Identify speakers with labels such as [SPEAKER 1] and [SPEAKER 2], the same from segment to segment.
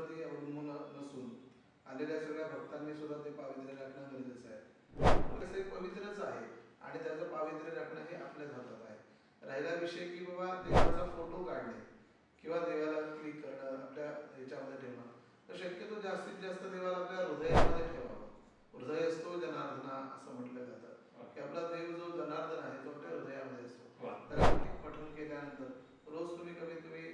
[SPEAKER 1] देवावरती अवलंबून नसून आलेल्या सगळ्या भक्तांनी सुद्धा ते पावित्र्य राखणं गरजेचं आहे. कसं एक पवित्रच आहे आणि त्याचं पावित्र्य राखणं हे आपल्याच हातात आहे. राहिला विषय की बाबा देवाचा फोटो काढणे किंवा देवाला क्लिक करणं आपल्या ह्याच्यामध्ये ठेवणं, तर शक्यतो जास्तीत जास्त देवाला आपल्या हृदयामध्ये ठेवावं. हृदय असतो जनार्दना असं म्हटलं जातं की आपला देव जो जनार्दन आहे तो आपल्या हृदयामध्ये असतो. तर पठण केल्यानंतर रोज तुम्ही कमीत कमी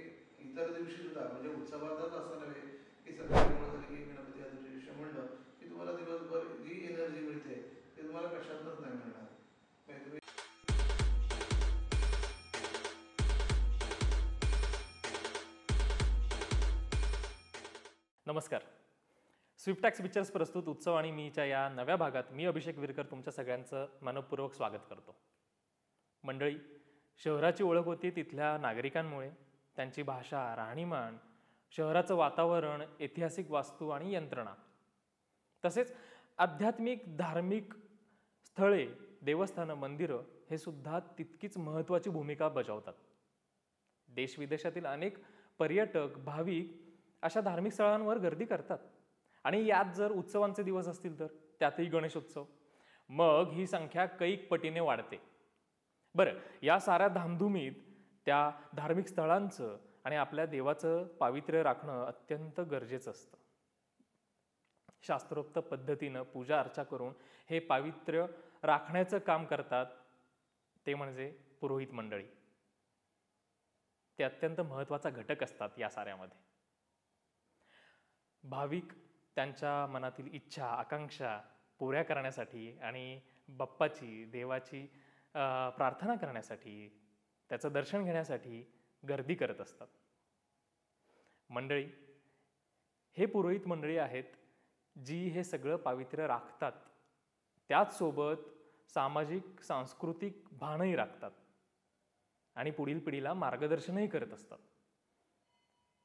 [SPEAKER 1] इतर दिवशी सुद्धा म्हणजे उत्सवातच असं नव्हे की सकाळी झाली की गणपती आदल्या दिवशी म्हणलं की तुम्हाला दिवसभर जी एनर्जी मिळते ते तुम्हाला कशातच नाही मिळणार. तुम्ही
[SPEAKER 2] नमस्कार. स्विफ्टॅक्स पिक्चर्स प्रस्तुत उत्सव आणि मीच्या या नव्या भागात मी अभिषेक विरकर तुमच्या सगळ्यांचं मनपूर्वक स्वागत करतो. मंडळी, शहराची ओळख होती तिथल्या नागरिकांमुळे. त्यांची भाषा, राहणीमान, शहराचं वातावरण, ऐतिहासिक वास्तू आणि यंत्रणा, तसेच आध्यात्मिक धार्मिक स्थळे, देवस्थानं, मंदिरं हे सुद्धा तितकीच महत्त्वाची भूमिका बजावतात. देशविदेशातील अनेक पर्यटक, भाविक अशा धार्मिक स्थळांवर गर्दी करतात आणि यात जर उत्सवांचे दिवस असतील तर त्यातही गणेशोत्सव, मग ही संख्या कैक पटीने वाढते. बरं, या साऱ्या धामधुमीत त्या धार्मिक स्थळांचं आणि आपल्या देवाचं पावित्र्य राखणं अत्यंत गरजेचं असतं. शास्त्रोक्त पद्धतीनं पूजा अर्चा करून हे पावित्र्य राखण्याचं काम करतात ते म्हणजे पुरोहित मंडळी. ते अत्यंत महत्त्वाचा घटक असतात या साऱ्यामध्ये. भाविक त्यांच्या मनातील इच्छा, आकांक्षा पुऱ्या करण्यासाठी आणि बाप्पाची, देवाची प्रार्थना करण्यासाठी, त्याचं दर्शन घेण्यासाठी गर्दी करत असतात. मंडळी, हे पुरोहित मंडळी आहेत जी हे सगळं पावित्र्य राखतात, त्याचसोबत सामाजिक सांस्कृतिक भानही राखतात आणि पुढील पिढीला मार्गदर्शनही करत असतात.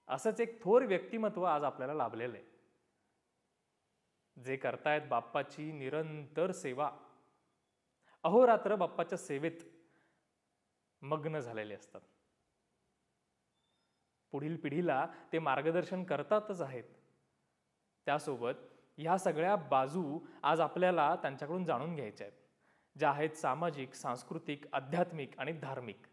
[SPEAKER 2] असंच एक थोर व्यक्तिमत्व आज आपल्याला लाभलेलं आहे, जे करतायत बाप्पाची निरंतर सेवा. अहोरात्र बाप्पाच्या सेवेत मग्न झालेले असतात. पुढील पिढीला ते मार्गदर्शन करतातच आहेत. त्यासोबत ह्या सगळ्या बाजू आज आपल्याला त्यांच्याकडून जाणून घ्यायच्या आहेत, ज्या आहेत सामाजिक, सांस्कृतिक, आध्यात्मिक आणि धार्मिक.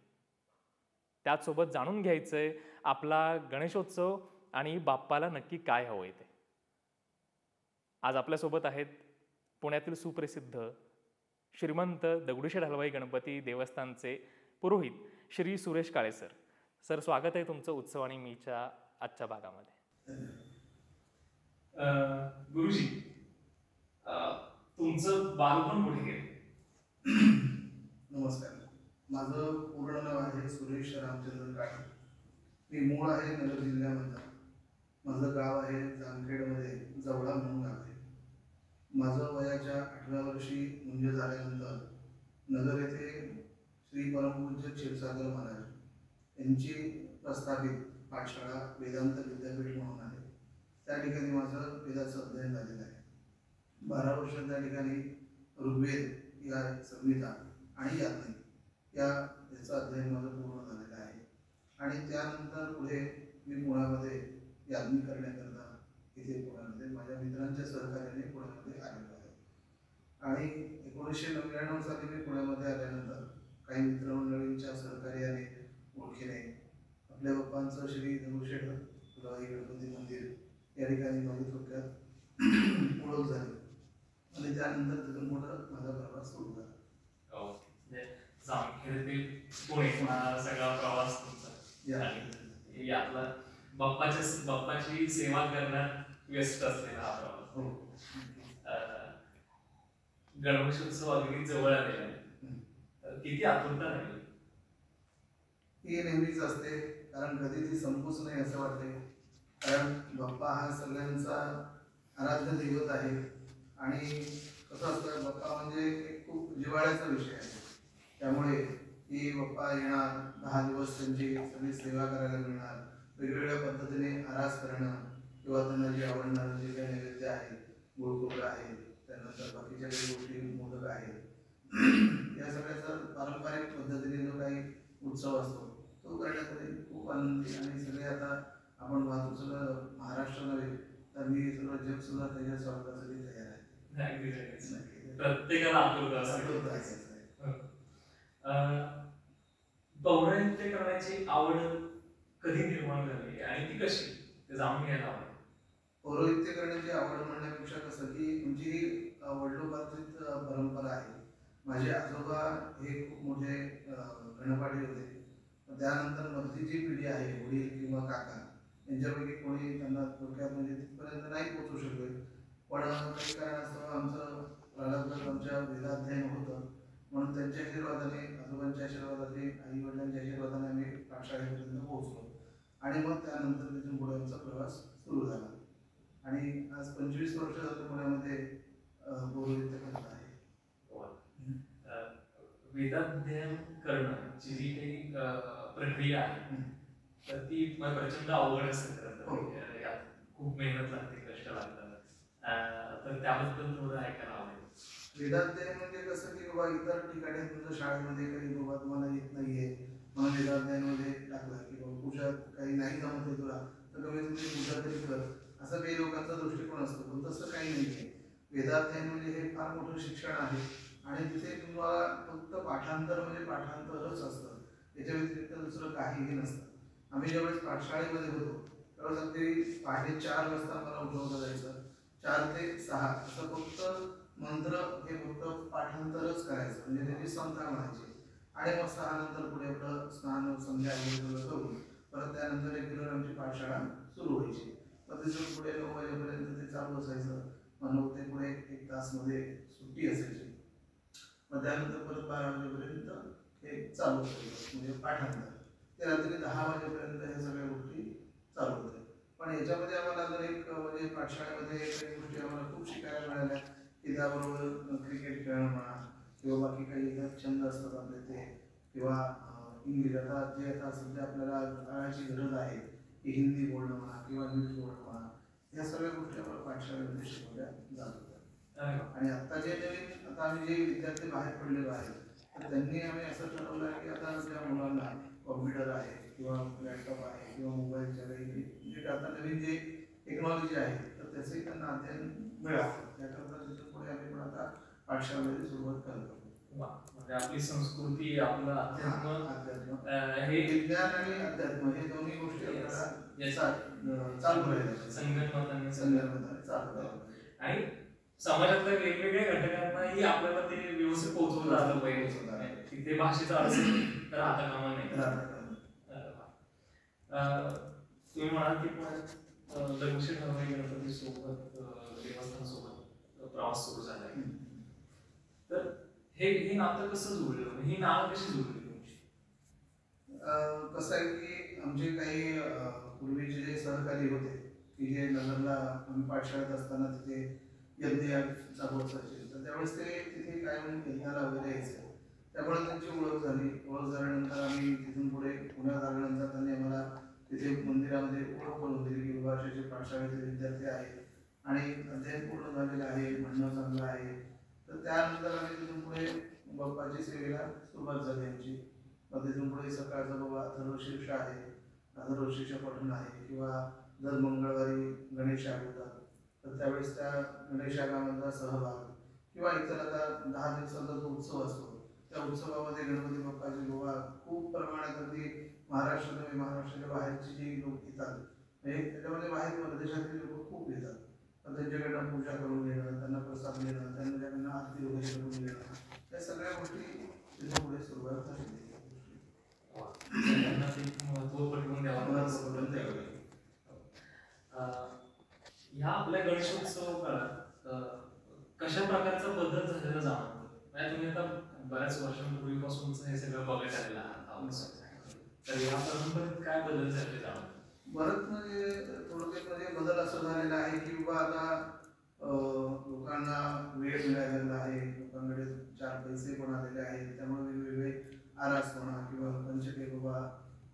[SPEAKER 2] त्याचसोबत जाणून घ्यायचंय आपला गणेशोत्सव आणि बाप्पाला नक्की काय हवंय ते. आज आपल्यासोबत आहेत पुण्यातील सुप्रसिद्ध श्रीमंत दगडूशेठ हलवाई गणपती देवस्थानचे पुरोहित श्री सुरेश काळे सर. सर, स्वागत आहे तुमचं उत्सव आणि मीच्या आजच्या भागामध्ये. गुरुजी, तुमचं बालपण कुठे गेलं?
[SPEAKER 1] नमस्कार. माझं पूर्ण नाव आहे सुरेश रामचंद्र काळे. मी मूळ आहे नगर जिल्ह्यामधला. माझं गाव आहे जामखेडमध्ये, जवळा म्हणून गाव आहे. माझं वयाच्या 8व्या वर्षी मुंज झाल्यानंतर नगर येथे श्री परमपूज्य क्षीरसागर महाराज यांची प्रस्थापित पाठशाळा वेदांत विद्यापीठ म्हणून आहे. त्या ठिकाणी माझं वेदाचं अध्ययन झालेलं आहे. 12 वर्ष त्या ठिकाणी ऋग्वेद या संहिता आणि याज्ञिक याचं अध्ययन माझं पूर्ण झालेलं आहे. आणि त्यानंतर पुढे मी पुण्यामध्ये याज्ञिक करण्याकरता इथे पुण्यामध्ये माझ्या मित्रांच्या सहकार्याने पुण्यामध्ये आलेलो आहे. आणि 1999 साली मी पुण्यामध्ये आल्यानंतर काही मित्रमंडळींच्या सहकार्याने, ओळखीने आपल्या बाप्पांचं श्री दगडूशेठ हलवाई गणपती मंदिर या ठिकाणी माझी थोडक्यात ओळख झाली आणि त्यानंतर तिथून मोठा माझा प्रवास सुरू झाला.
[SPEAKER 2] पुणे सगळा प्रवास तुमचा यातला बाप्पाची सेवा करण्यात व्यस्त असलेला हा प्रवास. गणेशोत्सव अगदी जवळ आलेला आहे, किती आतुरता राहिली?
[SPEAKER 1] ही नेहमीच असते, कारण कधी ती संपूच नाही असं वाटते. कारण बाप्पा हा सगळ्यांचा आराध्य दैवत आहे आणि कसं असतं, बाप्पा म्हणजे एक खूप जिव्हाळ्याचा विषय आहे. त्यामुळे ही बाप्पा येणार, 10 दिवस त्यांची सगळी सेवा करायला मिळणार, वेगवेगळ्या पद्धतीने आरास करणं किंवा त्यांना जे आवडणारं जे काही नैवेद्य आहे, गुळकोबरा आहे, त्यानंतर बाकीच्या काही गोष्टी, मोदक आहेत, या सगळ्याचा पारंपरिक पद्धतीने जो काही उत्सव असतो तो करण्यामध्ये खूप आनंदी आणि सगळे आता आपण पाहतो सगळं महाराष्ट्र नव्हे तर मी सगळं जग सुद्धा त्याच्या स्वागतासाठी तयार आहे.
[SPEAKER 2] प्रत्येकाला आतुरता असते. पौराणिकते करण्याची आवड कधी निर्माण झाली आणि ती कशी ते जाणून घ्यायला आवडेल.
[SPEAKER 1] पौरोहित्य करण्याची आवड म्हणण्यापेक्षा कसं की तुमची ही वडिलोपार्जित परंपरा आहे. माझे आजोबा हे खूप मोठे गणपाठी होते. त्यानंतर मधली जी पिढी आहे वडील किंवा काका यांच्यापैकी कोणी त्यांना थोडक्यात म्हणजे तिथपर्यंत नाही पोहोचू शकले. पण काही कारणास्तव आमचं प्रारंभ आमच्या वेदाध्ययन होतं म्हणून त्यांच्या आशीर्वादाने आजोबांच्या आशीर्वादाने आई वडिलांच्या आशीर्वादाने आम्ही पाठशाळेपर्यंत पोहोचलो आणि मग त्यानंतर तिथून पुढे आमचा प्रवास सुरू झाला आणि आज 25 वर्ष झालं पुण्यामध्ये पौरोहित्य करत आहे.
[SPEAKER 2] वेदाध्ययन करणं जी काही प्रक्रिया आहे तर ती प्रचंड अवघड असते. यात खूप मेहनत लागते, कष्ट लागतात. तर त्याबद्दल थोडं ऐकायला आवडेल.
[SPEAKER 1] वेदाध्ययन म्हणजे कसं की बाबा इतर ठिकाणी तुमच्या शाळेमध्ये काही बाबा तुम्हाला येत नाहीये म्हणून वेदाध्ययनमध्ये टाकलं की बाबा पूजा काही नाही जमत आहे तुला तर कमी तुम्ही पूजा तरी कर, असं काही लोकांचा दृष्टिकोन असतो. पण तसं काही नाही आहे. वेदाध्ययन म्हणजे हे फार मोठं शिक्षण आहे आणि तिथे तुम्हाला फक्त पाठांतर म्हणजे पाठांतरच असतं, त्याच्या व्यतिरिक्त दुसरं काहीही नसतं. आम्ही ज्यावेळेस पाठशाळेमध्ये होतो त्यावेळेस अगदी पहाटे 4 वाजता मला उठवलं जायचं. 4 ते 6 असं फक्त मंत्र हे फक्त पाठांतरच करायचं म्हणजे त्याची संथा म्हणायची आणि मग 6 नंतर पुढे आपलं स्नान संध्या वगैरे करून परत त्यानंतर रेग्युलर आमची पाठशाळा सुरू व्हायची. मग तिथून पुढे 9 वाजेपर्यंत ते चालू असायचं. मग 9 ते पुढे 1 तासमध्ये सुट्टी असायची. मग त्यानंतर परत 12 वाजेपर्यंत हे चालू असायचं म्हणजे पाठांतर. ते रात्री 10 वाजेपर्यंत हे सगळ्या गोष्टी चालू होत्या. पण याच्यामध्ये आम्हाला जर एक म्हणजे पाठशाळेमध्ये काही गोष्टी आम्हाला खूप शिकायला मिळाल्या की त्याबरोबर क्रिकेट खेळणं म्हणा किंवा बाकी काही इतर छंद असतात आपले ते किंवा इंग्लिश आता सध्या आपल्याला काळाची गरज आहे की हिंदी बोलणं म्हणा किंवा इंग्लिश बोलणं म्हणा या सगळ्या गोष्टी आम्हाला पाठशाळेमध्ये शिकवल्या जात होत्या. आणि आता जे नवीन आता आम्ही जे विद्यार्थी बाहेर पडलेलो आहे तर त्यांनी आम्ही असं ठरवलं आहे की आता ज्या मुलांना कॉम्प्युटर आहे किंवा लॅपटॉप आहे किंवा मोबाईलच्या काही जे आता नवीन जे टेक्नॉलॉजी आहे तर त्याचंही त्यांना अध्ययन मिळावं त्याकरता तिथून पुढे आम्ही पण आता पाठशाळेमध्ये सुरुवात करतो.
[SPEAKER 2] म्हणजे आपली संस्कृती आपलं अध्यात्म
[SPEAKER 1] हे विज्ञान आणि अध्यात्म हे दोन्ही गोष्टी आपल्याला चालू राहिल्या
[SPEAKER 2] संगणमताने
[SPEAKER 1] चालू राहिल्या
[SPEAKER 2] आणि समाजातल्या वेगवेगळ्या घटकांनाही आपल्याला ते व्यवस्थित पोहोचवलं आलं पाहिजे. तिथे भाषेचा अर्थ राहता कामा नाही. तुम्ही म्हणाल की दगडूशेठ हलवाई गणपती सोबत देवस्थानासोबत प्रवास सुरू झाला आहे. तर हे नातं कसं जुळलं, ही नावं कशी जुळली तुमची?
[SPEAKER 1] कसं आहे की आमचे काही पूर्वीचे जे सहकारी होते की जे नगरला आम्ही पाठशाळेत असताना तिथे यज्ञयागचा बसायचे तर त्यावेळेस ते तिथे कायम यज्ञाला वगैरे यायचे. त्यामुळे त्यांची ओळख झाली. ओळख झाल्यानंतर आम्ही तिथून पुढे पुण्यात आल्यानंतर त्यांनी आम्हाला तिथे मंदिरामध्ये ओळख करून दिली की बाबा असे पाठशाळेचे विद्यार्थी आहेत आणि अध्ययन पूर्ण झालेलं आहे, म्हणणं चांगलं आहे. तर त्यानंतर आम्ही तिथून पुढे बाप्पाची सेवेला सुरुवात झाली आमची. मग तिथून पुढे सकाळचा बाबा अथर्वशीर्ष आहे, अथर्वशीर्ष पठण आहे किंवा दर मंगळवारी गणेश याग होतात तर त्यावेळेस त्या गणेश यागामधला सहभाग किंवा इतर आता 10 दिवसाचा जो उत्सव असतो त्या उत्सवामध्ये गणपती बाप्पाची बाबा खूप प्रमाणात अगदी महाराष्ट्राच्या बाहेरची जी लोक येतात म्हणजे त्याच्यामध्ये बाहेर परदेशातील लोक खूप येतात. तर त्यांच्याकडनं पूजा करून घेणं, त्यांना प्रसाद घेणं, त्यांच्याकडनं आरती वगैरे करून घेणं या सगळ्या गोष्टी तिथं पुढे सुरुवात झाली.
[SPEAKER 2] ह्या आपल्या गणेशोत्सव काळात कशा प्रकारचा बदल झालेला जाणवतो? म्हणजे तुम्ही आता बऱ्याच वर्षांपूर्वीपासूनच हे सगळं बघत आलेलं आहात तर या परंपरेत काय बदल झाले जाणवतो?
[SPEAKER 1] बरंच म्हणजे थोडक्यात म्हणजे बदल असं झालेला आहे की बाबा आता लोकांना वेळ मिळालेला आहे, लोकांकडे 4 पैसे पण आलेले आहेत. त्यामुळे वेगवेगळे आरास म्हणा किंवा लोकांचे काही बाबा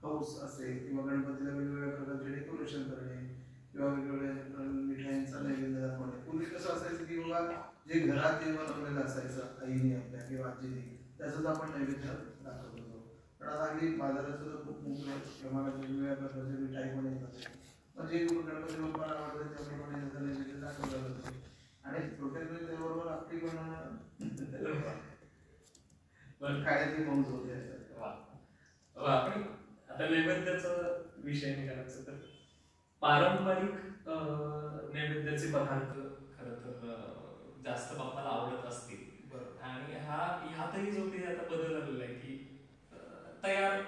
[SPEAKER 1] हौस असेल किंवा गणपतीला वेगवेगळ्या प्रकारचे डेकोरेशन करणे किंवा वेगवेगळ्या मिठाईंचा नैवेद्य दाखवणे. पूर्वी कसं असायचं की बाबा जे घरात जे बनवलेलं असायचं आईने आपल्या किंवा आजीने त्याचंच आपण नैवेद्य दाखवत होतो. पण आता अगदी बाजारात सुद्धा खूप मोठं प्रमाणात वेगवेगळ्या प्रकारचे मिठाई पण येतात जे गणपती बाप्पाला आवडतं त्याप्रमाणे त्याचा नैवेद्य दाखवला जातो आणि थोडक्यात त्याबरोबर आपली पण खाण्याची मौज होते.
[SPEAKER 2] आपण आता नैवेद्याचा विषय निघालायचा तर पारंपरिक नैवेद्याचे पदार्थ खरं तर जास्त बाप्पाला आवडत असतील. आणि ह्यातही जो काही आता बदल आलेला आहे की तयार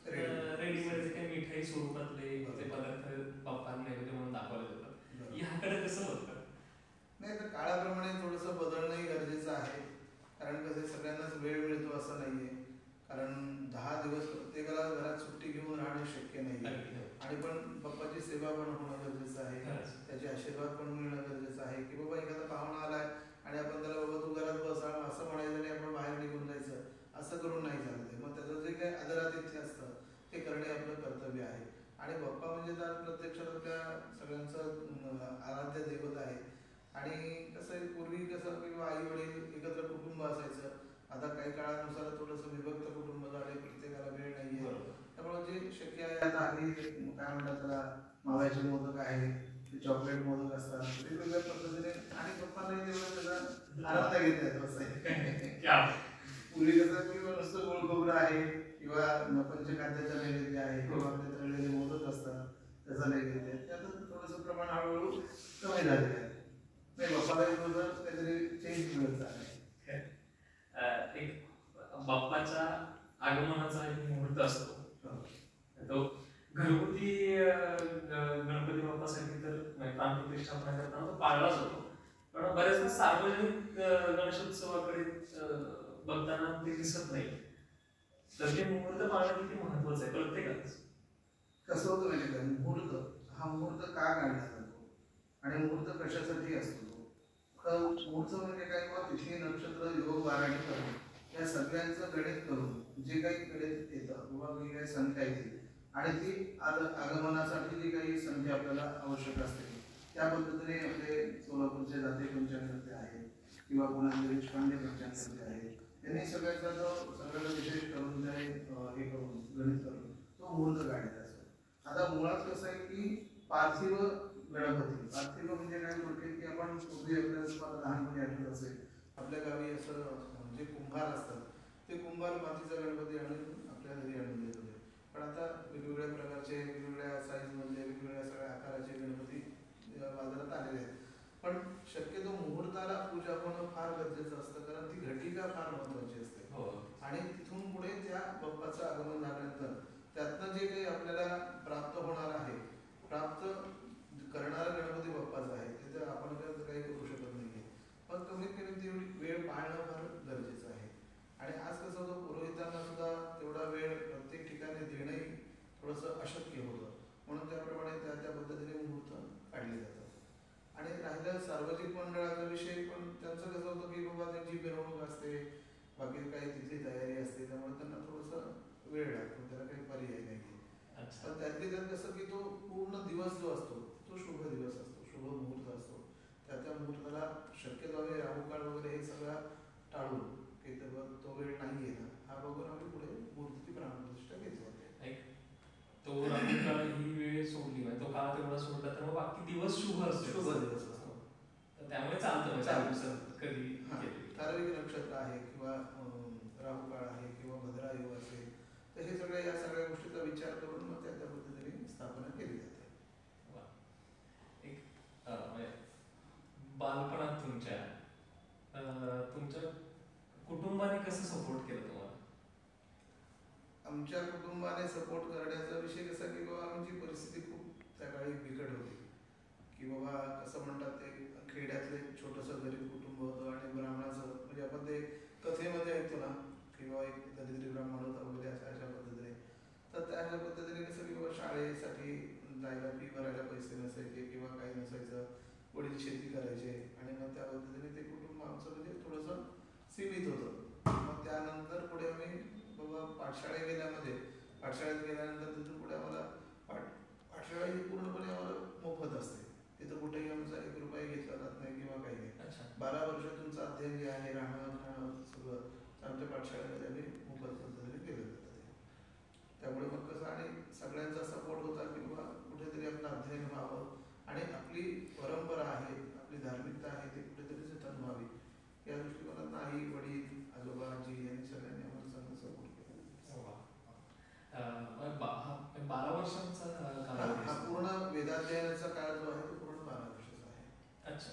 [SPEAKER 2] रेडीमेड जे काही मिठाई स्वरूपातले ते पदार्थ बाप्पाला नैवेद्य म्हणून दाखवले जातात, ह्याकडे कसं बघतात?
[SPEAKER 1] नाही तर काळाप्रमाणे थोडंसं बदलणंही गरजेचं आहे. कारण कसं सगळ्यांनाच वेळ मिळतो असं नाहीये. कारण 10 दिवस प्रत्येकाला घरात सुट्टी घेऊन राहणं शक्य नाही आणि पण बाप्पाची सेवा पण होणं गरजेचं आहे, त्याचे आशीर्वाद पण मिळणं गरजेचं आहे. की बाबा एखादा पाहुणा आलाय आणि आपण त्याला बाबा तू घरात बसा असं म्हणायचं आणि आपण बाहेर निघून जायचं असं करून नाही चालत. मग त्याचं जे काही आदरातिथ्य असतं ते करणे आपलं कर्तव्य आहे. आणि बाप्पा म्हणजे तर प्रत्यक्षात आपल्या सगळ्यांचं आराध्य दैवत आहे. आणि कसं आहे पूर्वी कसं किंवा आई वडील एकत्र कुटुंब असायचं. आता काही काळानुसार थोडंसं विभक्त कुटुंब झाले, प्रत्येकाला वेळ नाहीये. त्यामुळे जे शक्य आहे आता हल्ली काय म्हणतात त्याला माव्याचे मोदक आहे, चॉकलेट मोदक असतात, वेगवेगळ्या पद्धतीने आणि पप्पांना तेवढं त्याचा आनंद घेता येतो असं आहे. पूर्वी कसं किंवा नुसतं गोड खोबरं आहे किंवा पंचखाद्याचा नैवेद्य आहे किंवा आपल्या तळलेले मोदक असतात त्याचा नैवेद्य, त्याचं थोडंसं प्रमाण हळूहळू कमी झालेलं आहे. नाही बाप्पाला काहीतरी चेंज मिळत आहे.
[SPEAKER 2] एक बाप्पाच्या आगमनाचा एक मुहूर्त असतो तो घरगुती गणपती बाप्पासाठी तर प्राणप्रतिष्ठापना करताना तो पाळलाच होतो. पण बऱ्याचदा सार्वजनिक गणेशोत्सवाकडे बघताना ते दिसत नाही. तर ते मुहूर्त पाळणं किती महत्वाचं आहे प्रत्येकाच.
[SPEAKER 1] कसं होतं माहिती का, मुहूर्त हा मुहूर्त का काढला जातो आणि मुहूर्त कशासाठी असतो? मुहूर्त म्हणजे काय, तिथली नक्षत्र योग वाराणी करून या सगळ्यांचं गणित करून जे काही गणित येतं किंवा जी काही संख्या येते आणि ती आगमनासाठी जी काही संख्या आपल्याला आवश्यक असते त्या पद्धतीने आपले सोलापूरचे जाते पंचांगकर्ते आहेत किंवा पुण्यातले देशपांडे पंचांगकर्ते आहेत, त्यांनी सगळ्याचा जो सगळ्याला विशेष करून हे करून गणित करून तो मुहूर्त काढायचा असतो. आता मुळात कसं आहे की पार्थिव गणपती, पार्थिव म्हणजे काय थोडक्यात की आपण पूर्वी आपल्याला लहानपणी आठवत असेल आपल्या गावी असं जे कुंभार असतात ते कुंभार मातीचा गणपती आणून आपल्या घरी आणून देत होते. पण आता वेगवेगळ्या प्रकारचे वेगवेगळ्या साईजमधले वेगवेगळ्या सगळ्या आकाराचे गणपती बाजारात आलेले आहेत. पण शक्यतो मुहूर्ताला पूजा होणं फार गरजेचं असतं कारण ती घटिका फार महत्वाची असते. आणि तिथून पुढे त्या बाप्पाचं आगमन झाल्यानंतर त्यातनं जे काही आपल्याला प्राप्त होणार आहे, प्राप्त करणारा गणपती बाप्पाच आहे, त्याचं आपण काही करू शकत नाहीये. पण कमीत कमी तेवढी वेळ पाळणं फार गरजेचं आहे. आणि आज कसं होतं पुरोहितांना सुद्धा तेवढा वेळ प्रत्येक ठिकाणी देणंही थोडंसं अशक्य होतं. म्हणून त्याप्रमाणे त्या पद्धतीने मुहूर्त काढले जातात. आणि राहिलं सार्वजनिक मंडळाचा विषय, पण त्यांचं कसं होतं की बाबा त्यांची मिरवणूक असते, बाकी काही तिथली तयारी असते, त्यामुळे त्यांना थोडंसं वेळ लागतो, त्याला काही पर्याय नाही. पण त्यातली त्यात कसं की तो पूर्ण दिवस जो असतो तो शुभ दिवस असतो, शुभ मुहूर्त असतो. त्या मुहूर्ताला शक्यतो आम्ही राहुकाळ वगैरे हे सगळं टाळून की तो वेळ नाही आहे ना हा बघून आम्ही पुढे मूर्तीची प्राणप्रतिष्ठा घेतली जाते.
[SPEAKER 2] तो राहुकाळ ही वेळ सोडली म्हणजे तो काळ तेवढा सोडला तर मग बाकी दिवस शुभ असतो,
[SPEAKER 1] शुभ दिवस असतो.
[SPEAKER 2] त्यामुळे चालतं कधी
[SPEAKER 1] ठराविक नक्षत्र आहे किंवा राहुकाळ आहे किंवा भद्रा योग असेल तर हे सगळ्या या सगळ्या गोष्टीचा विचार करून मग त्या पद्धतीने स्थापना केली जाते.
[SPEAKER 2] बालपणात तुमच्या कुटुंबाने कसं सपोर्ट केलं तुम्हाला?
[SPEAKER 1] आमच्या कुटुंबाने सपोर्ट करण्याचा विषय कसा की बाबा आमची परिस्थिती खूप त्या काळी बिकट होती की बाबा कसं म्हणतात ते खेड्यातलं एक छोटंसं गरीब कुटुंब होतं आणि ब्राह्मणाचं म्हणजे आपण ते कथेमध्ये ऐकतो ना की बाबा एक दरिद्री ब्राह्मण होता वगैरे अशा पद्धतीने. तर त्या पद्धतीने कसं की बाबा शाळेसाठी जायला फी भरायला पैसे नसायचे किंवा काही नसायचं, वडील शेती करायचे आणि मग त्या पद्धतीने ते कुटुंब आमचं म्हणजे थोडंसं सीमित होतं. मग त्यानंतर पुढे आम्ही बाबा पाठशाळेत गेल्यानंतर तिथून पुढे आम्हाला पाठशाळा ही पूर्णपणे आम्हाला मोफत असते. तिथं कुठेही आमचा 1 रुपया घेतला जात नाही किंवा काही नाही. 12 वर्ष तुमचं अध्ययन जे आहे राहणं खाणं सगळं आमच्या पाठशाळेमध्ये आम्ही मोफत पद्धतीने केलं जातं. त्यामुळे मग कसं आणि सगळ्यांचा सपोर्ट होता की बाबा कुठेतरी आपलं अध्ययन व्हावं आई वडील आजोबा आजी यांनी सगळ्यांनी आम्हाला चांगला सपोर्ट केला.
[SPEAKER 2] 12 वर्षांचा कालावधी
[SPEAKER 1] हा
[SPEAKER 2] असतो.
[SPEAKER 1] पूर्ण वेदाध्ययनाचा काळ जो आहे तो पूर्ण 12 वर्षाचा आहे.
[SPEAKER 2] अच्छा.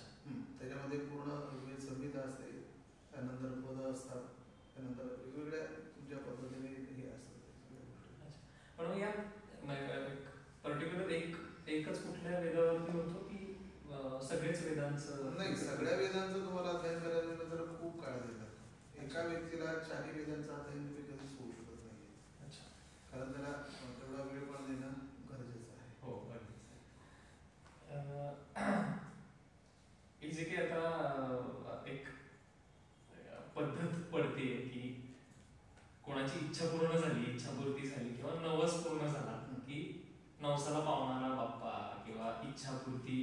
[SPEAKER 1] त्याच्यामध्ये पूर्ण ऋग्वेद संहिता असते, त्यानंतर पद असतात, त्यानंतर वेगवेगळ्या तुमच्या पद्धतीने हे असतात सगळ्या गोष्टी.
[SPEAKER 2] पण मग या पर्टिक्युलर एकच कुठल्या वेदावरती होतो की सगळेच वेदांचं?
[SPEAKER 1] नाही, सगळ्या वेदांचं तुम्हाला अध्ययन करायला गेलं तर खूप काळ देतात. एका व्यक्तीला 4 वेदांचं अध्ययन तुम्ही कधीच होऊ शकत नाही.
[SPEAKER 2] अच्छा.
[SPEAKER 1] कारण त्याला तेवढा वेळ पण देणं गरजेचं आहे.
[SPEAKER 2] हो, गरजेचं आहे. ही जे काही आता एक पद्धत पडते की कोणाची इच्छा पूर्ण झाली, इच्छापूर्ती झाली किंवा नवस पूर्ण झाला की नवसाला पावणारा बाप्पा किंवा इच्छापूर्ती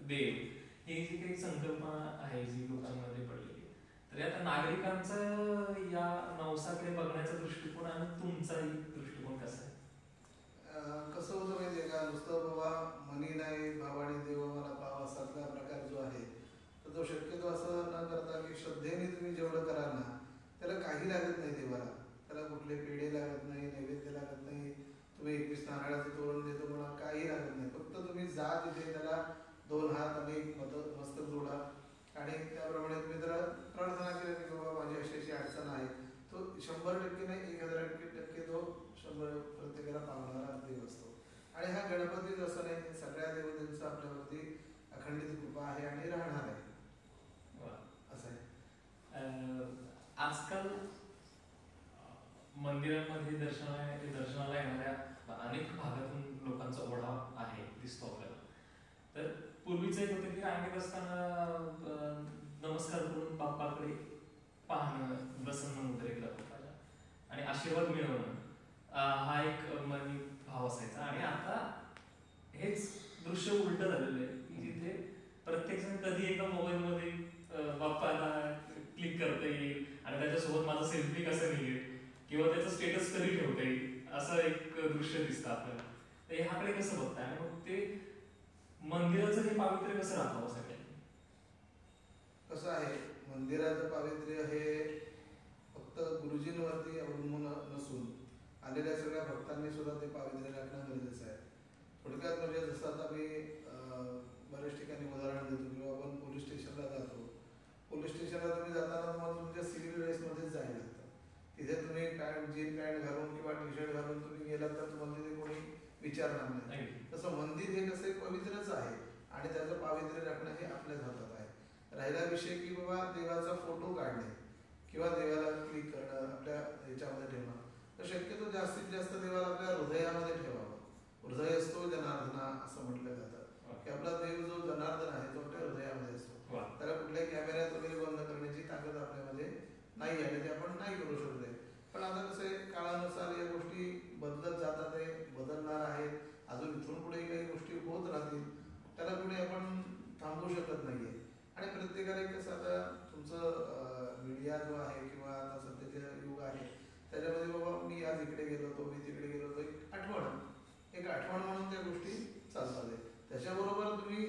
[SPEAKER 2] देव, ही जी काही संकल्पना आहे जी लोकांमध्ये पडलेली, तर आता नागरिकांचा या नवसाकडे बघण्याचा दृष्टिकोन आणि तुमचाही दृष्टिकोन कसा आहे?
[SPEAKER 1] कसं होतं माहिती आहे का, नुसतं बाबा मनी नाही भावाने देव मला पाव असातला प्रकार जो आहे तर तो शक्यतो असं न करता की श्रद्धेने तुम्ही जेवढं कराल ना त्याला काही लागत नाही देवाला. त्याला कुठले पेढे लागत नाही, नैवेद्य लागत नाही, तुम्ही 21 नारळाचं तोरण देतो म्हणा, काही लागत नाही. फक्त तुम्ही जा तिथे, त्याला 2 हात आणि मस्तक जोडा आणि त्याप्रमाणे तुम्ही त्याला प्रार्थना केली की बाबा माझी अशी अशी अडचण आहे. तो 100% नाही 1000% तो 100 प्रत्येकाला पावणारा देव असतो. आणि हा गणपतीच असं नाही, सगळ्या देवतांचं आपल्यावरती अखंडित कृपा आहे आणि राहणार आहे असं आहे.
[SPEAKER 2] आजकाल मंदिरांमध्ये दर्शनाला येणाऱ्या अनेक भागातून लोकांचा ओढाव आहे, दिसतो आपल्याला. तर पूर्वीचं एक होतं की रांगेत असताना नमस्कार करून बाप्पाकडे पाहणं, प्रसन्न मुद्रेला बाप्पाच्या आणि आशीर्वाद मिळवणं, हा एक मनी भाव असायचा. आणि आता हेच दृश्य उलट झालेलं आहे की जिथे प्रत्येक जण कधी एकदा मोबाईलमध्ये बाप्पाला क्लिक करता येईल आणि त्याच्यासोबत माझा सेल्फी कसा निघेल किंवा त्याचं स्टेटस कधी ठेवता येईल असं एक दृश्य दिसतं आपल्याला. तर ह्याकडे कसं बघताय आणि मग ते मंदिराचं हे पावित्र्य कसं राखावं सगळ्यांनी?
[SPEAKER 1] कसं आहे, मंदिराचं पावित्र्य हे फक्त गुरुजींवरती अवलंबून नसून आलेल्या सगळ्या भक्तांनी सुद्धा ते पावित्र्य राखणं गरजेचं आहे. थोडक्यात म्हणजे जसं आता मी बऱ्याच ठिकाणी उदाहरण देतो किंवा आपण पोलीस स्टेशनला जातो. पोलीस स्टेशनला तुम्ही जाताना तुम्हाला तुमच्या सिव्हिल ड्रेसमध्येच जायला लागतं. तिथे तुम्ही पॅन्ट जीन पॅन्ट घालून किंवा टी शर्ट घालून तुम्ही गेलात तर तुम्हाला तिथे कोणी विचारणार नाही. तसं मंदिर हे कसं एक पवित्रच आहे आणि त्याचं पावित्र्य राखणं हे आपल्याच हातात आहे. राहिला विषय की बाबा देवाचा फोटो काढणे किंवा देवाला क्लिक करणं, आपल्या ह्याच्यामध्ये ठेवणं, तर शक्यतो जास्तीत जास्त देवाला आपल्या हृदयामध्ये ठेवावं. हृदय असतो जनार्दना असं म्हटलं जातं की आपला देव जो जनार्दन आहे तो आपल्या हृदयामध्ये असतो. त्याला कुठल्याही कॅमेऱ्यात वगैरे बंद करण्याची ताकद आपल्यामध्ये नाही आहे, ते आपण नाही करू शकतो. पण आता कसं आहे, काळानुसार या गोष्टी बदलत जातात आहे, बदलणार आहेत, अजून इथून पुढे काही गोष्टी होत राहतील, त्याला कुठे आपण थांबवू शकत नाहीये. आणि प्रत्येकाला कसं आता तुमचं मीडिया जो आहे किंवा आता सध्याचे युग आहे त्याच्यामध्ये बाबा मी आज इकडे गेलो होतो, मी तिकडे गेलो होतो, एक आठवण म्हणून त्या गोष्टी चालतात आहे. त्याच्याबरोबर तुम्ही